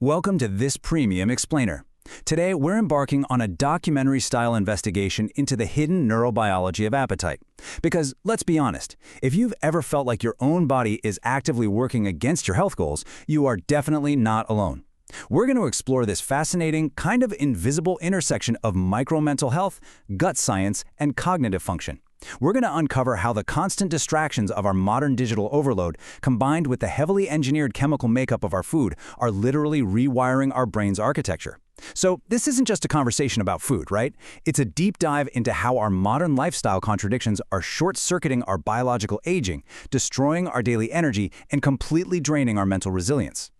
Welcome to this Premium Explainer. Today, we're embarking on a documentary-style investigation into the hidden neurobiology of appetite. Because, let's be honest, if you've ever felt like your own body is actively working against your health goals, you are definitely not alone. We're going to explore this fascinating, kind of invisible intersection of micro-mental health, gut science, and cognitive function. We're going to uncover how the constant distractions of our modern digital overload, combined with the heavily engineered chemical makeup of our food, are literally rewiring our brain's architecture. So this isn't just a conversation about food, right? It's a deep dive into how our modern lifestyle contradictions are short-circuiting our biological aging, destroying our daily energy, and completely draining our mental resilience.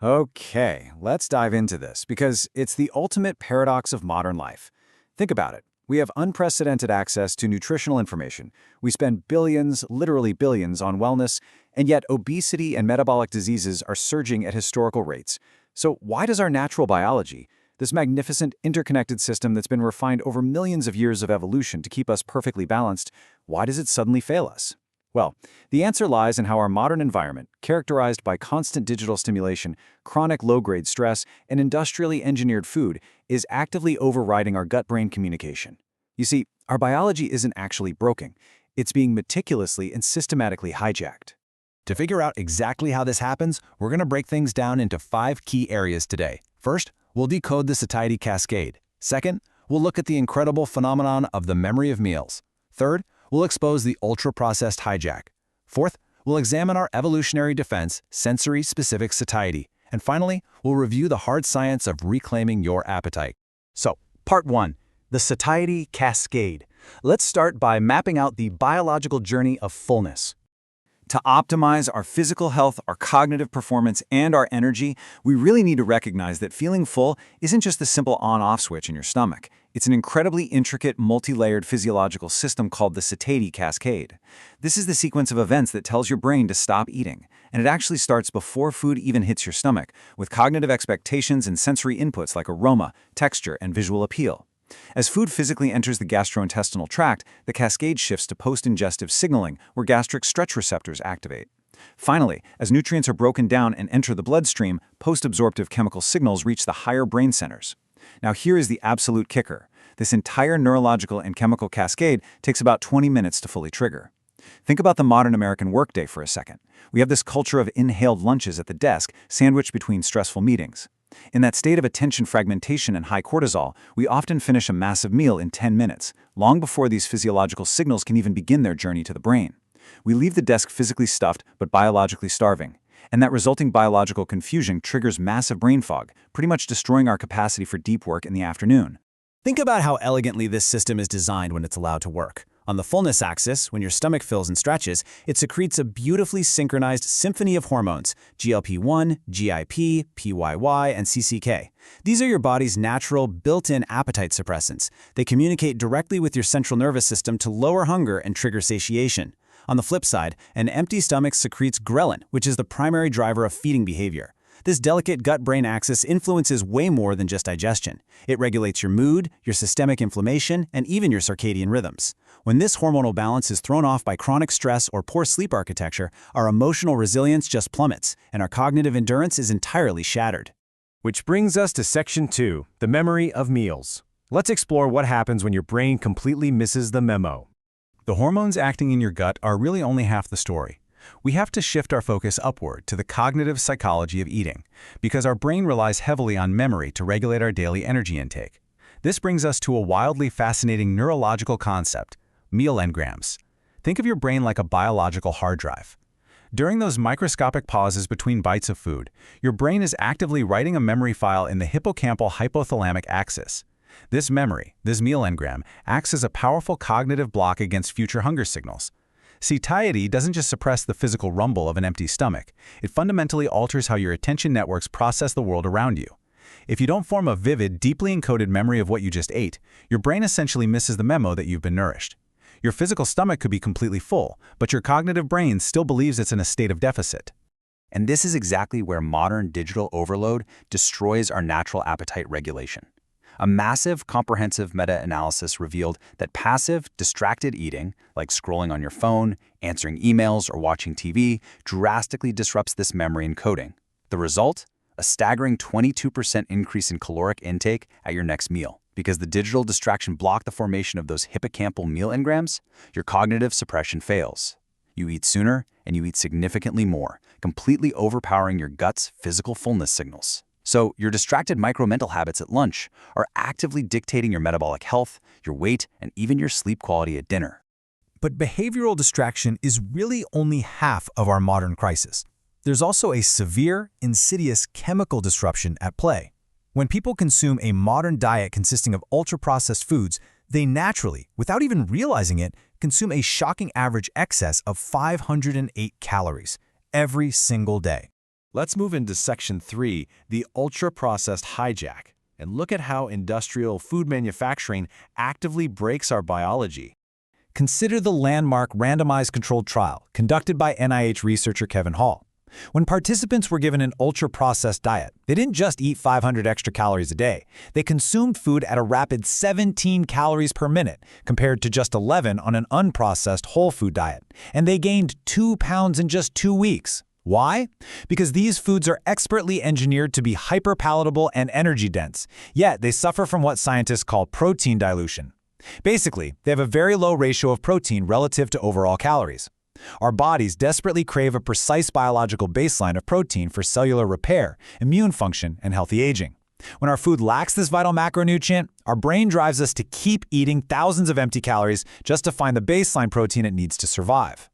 Okay, let's dive into this because it's the ultimate paradox of modern life. Think about it. We have unprecedented access to nutritional information. We spend billions, literally billions, on wellness, and yet obesity and metabolic diseases are surging at historical rates. So why does our natural biology, this magnificent interconnected system that's been refined over millions of years of evolution to keep us perfectly balanced, why does it suddenly fail us? Well, the answer lies in how our modern environment, characterized by constant digital stimulation, chronic low-grade stress, and industrially engineered food, is actively overriding our gut-brain communication. You see, our biology isn't actually broken. It's being meticulously and systematically hijacked. To figure out exactly how this happens, we're going to break things down into 5 key areas today. First, we'll decode the satiety cascade. Second, we'll look at the incredible phenomenon of the memory of meals. Third, we'll expose the ultra-processed hijack. Fourth, we'll examine our evolutionary defense, sensory-specific satiety. And finally, we'll review the hard science of reclaiming your appetite. So, Part 1. The satiety cascade. Let's start by mapping out the biological journey of fullness. To optimize our physical health, our cognitive performance, and our energy, we really need to recognize that feeling full isn't just the simple on-off switch in your stomach. It's an incredibly intricate, multi-layered physiological system called the satiety cascade. This is the sequence of events that tells your brain to stop eating, and it actually starts before food even hits your stomach, with cognitive expectations and sensory inputs like aroma, texture, and visual appeal. As food physically enters the gastrointestinal tract, the cascade shifts to post-ingestive signaling, where gastric stretch receptors activate. Finally, as nutrients are broken down and enter the bloodstream, post-absorptive chemical signals reach the higher brain centers. Now here is the absolute kicker. This entire neurological and chemical cascade takes about 20 minutes to fully trigger. Think about the modern American workday for a second. We have this culture of inhaled lunches at the desk, sandwiched between stressful meetings. In that state of attention fragmentation and high cortisol, we often finish a massive meal in 10 minutes, long before these physiological signals can even begin their journey to the brain. We leave the desk physically stuffed but biologically starving, and that resulting biological confusion triggers massive brain fog, pretty much destroying our capacity for deep work in the afternoon. Think about how elegantly this system is designed when it's allowed to work. On the fullness axis, when your stomach fills and stretches, it secretes a beautifully synchronized symphony of hormones, GLP-1, GIP, PYY, and CCK. These are your body's natural, built-in appetite suppressants. They communicate directly with your central nervous system to lower hunger and trigger satiation. On the flip side, an empty stomach secretes ghrelin, which is the primary driver of feeding behavior. This delicate gut-brain axis influences way more than just digestion. It regulates your mood, your systemic inflammation, and even your circadian rhythms. When this hormonal balance is thrown off by chronic stress or poor sleep architecture, our emotional resilience just plummets, and our cognitive endurance is entirely shattered. Which brings us to Section 2, the memory of meals. Let's explore what happens when your brain completely misses the memo. The hormones acting in your gut are really only half the story. We have to shift our focus upward to the cognitive psychology of eating, because our brain relies heavily on memory to regulate our daily energy intake. This brings us to a wildly fascinating neurological concept, meal engrams. Think of your brain like a biological hard drive. During those microscopic pauses between bites of food, your brain is actively writing a memory file in the hippocampal hypothalamic axis. This memory, this meal engram, acts as a powerful cognitive block against future hunger signals. Satiety doesn't just suppress the physical rumble of an empty stomach. It fundamentally alters how your attention networks process the world around you. If you don't form a vivid, deeply encoded memory of what you just ate, your brain essentially misses the memo that you've been nourished. Your physical stomach could be completely full, but your cognitive brain still believes it's in a state of deficit. And this is exactly where modern digital overload destroys our natural appetite regulation. A massive, comprehensive meta-analysis revealed that passive, distracted eating, like scrolling on your phone, answering emails, or watching TV, drastically disrupts this memory encoding. The result? a staggering 22% increase in caloric intake at your next meal. Because the digital distraction blocked the formation of those hippocampal meal engrams, your cognitive suppression fails. You eat sooner and you eat significantly more, completely overpowering your gut's physical fullness signals. So your distracted micro-mental habits at lunch are actively dictating your metabolic health, your weight, and even your sleep quality at dinner. But behavioral distraction is really only half of our modern crisis. There's also a severe, insidious chemical disruption at play. When people consume a modern diet consisting of ultra-processed foods, they naturally, without even realizing it, consume a shocking average excess of 508 calories every single day. Let's move into Section 3, the ultra-processed hijack, and look at how industrial food manufacturing actively breaks our biology. Consider the landmark randomized controlled trial conducted by NIH researcher Kevin Hall. When participants were given an ultra-processed diet, they didn't just eat 500 extra calories a day. They consumed food at a rapid 17 calories per minute, compared to just 11 on an unprocessed whole food diet. And they gained 2 pounds in just 2 weeks. Why? Because these foods are expertly engineered to be hyperpalatable and energy-dense, yet they suffer from what scientists call protein dilution. Basically, they have a very low ratio of protein relative to overall calories. Our bodies desperately crave a precise biological baseline of protein for cellular repair, immune function, and healthy aging. When our food lacks this vital macronutrient, our brain drives us to keep eating thousands of empty calories just to find the baseline protein it needs to survive.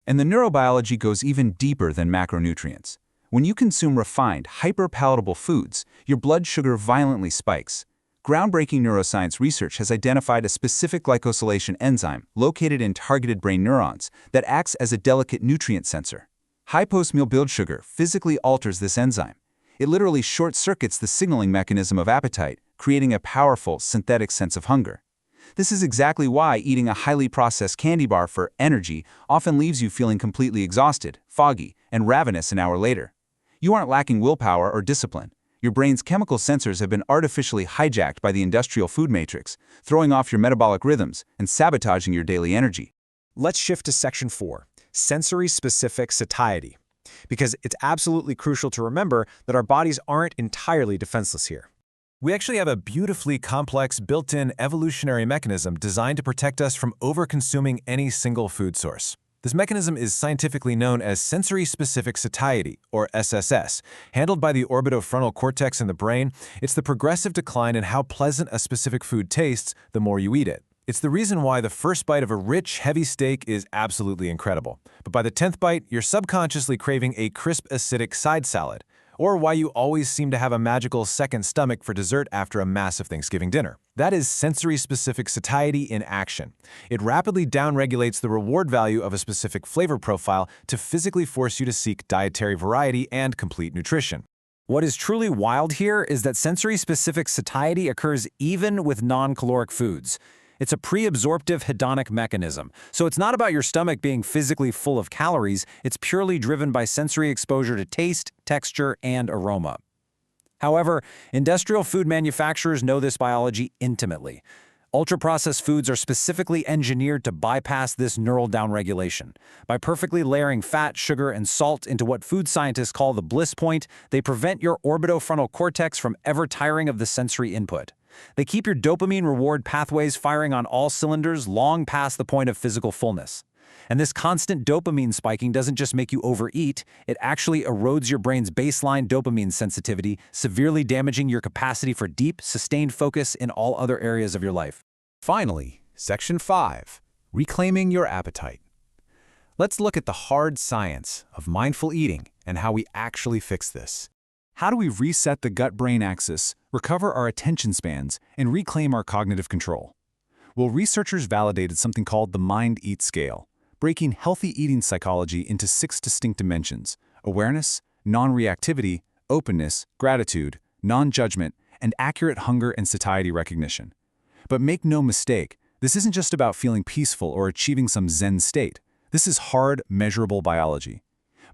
And the neurobiology goes even deeper than macronutrients. When you consume refined, hyperpalatable foods, your blood sugar violently spikes. Groundbreaking neuroscience research has identified a specific glycosylation enzyme located in targeted brain neurons that acts as a delicate nutrient sensor. High post-meal blood sugar physically alters this enzyme. It literally short-circuits the signaling mechanism of appetite, creating a powerful, synthetic sense of hunger. This is exactly why eating a highly processed candy bar for energy often leaves you feeling completely exhausted, foggy, and ravenous an hour later. You aren't lacking willpower or discipline. Your brain's chemical sensors have been artificially hijacked by the industrial food matrix, throwing off your metabolic rhythms and sabotaging your daily energy. Let's shift to Section 4, sensory-specific satiety, because it's absolutely crucial to remember that our bodies aren't entirely defenseless here. We actually have a beautifully complex built-in evolutionary mechanism designed to protect us from over-consuming any single food source. This mechanism is scientifically known as sensory-specific satiety, or SSS. Handled by the orbitofrontal cortex in the brain, it's the progressive decline in how pleasant a specific food tastes the more you eat it. It's the reason why the first bite of a rich, heavy steak is absolutely incredible. But by the 10th bite, you're subconsciously craving a crisp, acidic side salad. Or why you always seem to have a magical second stomach for dessert after a massive Thanksgiving dinner. That is sensory-specific satiety in action. It rapidly downregulates the reward value of a specific flavor profile to physically force you to seek dietary variety and complete nutrition. What is truly wild here is that sensory-specific satiety occurs even with non-caloric foods. It's a pre-absorptive hedonic mechanism, so it's not about your stomach being physically full of calories, it's purely driven by sensory exposure to taste, texture, and aroma. However, industrial food manufacturers know this biology intimately. Ultra-processed foods are specifically engineered to bypass this neural downregulation. By perfectly layering fat, sugar, and salt into what food scientists call the bliss point, they prevent your orbitofrontal cortex from ever tiring of the sensory input. They keep your dopamine reward pathways firing on all cylinders long past the point of physical fullness. And this constant dopamine spiking doesn't just make you overeat, it actually erodes your brain's baseline dopamine sensitivity, severely damaging your capacity for deep, sustained focus in all other areas of your life. Finally, Section 5, reclaiming your appetite. Let's look at the hard science of mindful eating and how we actually fix this. How do we reset the gut-brain axis, recover our attention spans, and reclaim our cognitive control? Well, researchers validated something called the Mind-Eat Scale, breaking healthy eating psychology into 6 distinct dimensions: awareness, non-reactivity, openness, gratitude, non-judgment, and accurate hunger and satiety recognition. But make no mistake, this isn't just about feeling peaceful or achieving some Zen state. This is hard, measurable biology.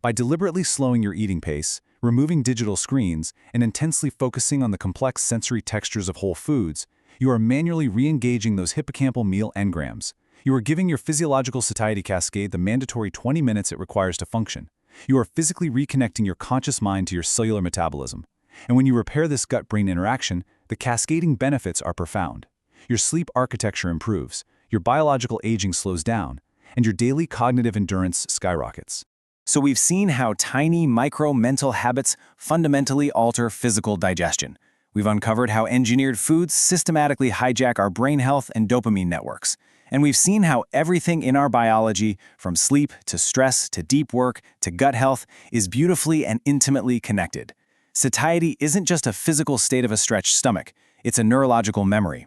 By deliberately slowing your eating pace, removing digital screens, and intensely focusing on the complex sensory textures of whole foods, you are manually re-engaging those hippocampal meal engrams. You are giving your physiological satiety cascade the mandatory 20 minutes it requires to function. You are physically reconnecting your conscious mind to your cellular metabolism. And when you repair this gut-brain interaction, the cascading benefits are profound. Your sleep architecture improves, your biological aging slows down, and your daily cognitive endurance skyrockets. So we've seen how tiny micro-mental habits fundamentally alter physical digestion. We've uncovered how engineered foods systematically hijack our brain health and dopamine networks. And we've seen how everything in our biology, from sleep to stress to deep work to gut health, is beautifully and intimately connected. Satiety isn't just a physical state of a stretched stomach, it's a neurological memory.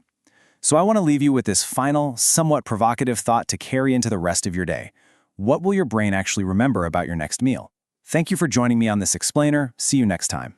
So I want to leave you with this final, somewhat provocative thought to carry into the rest of your day. What will your brain actually remember about your next meal? Thank you for joining me on this explainer. See you next time.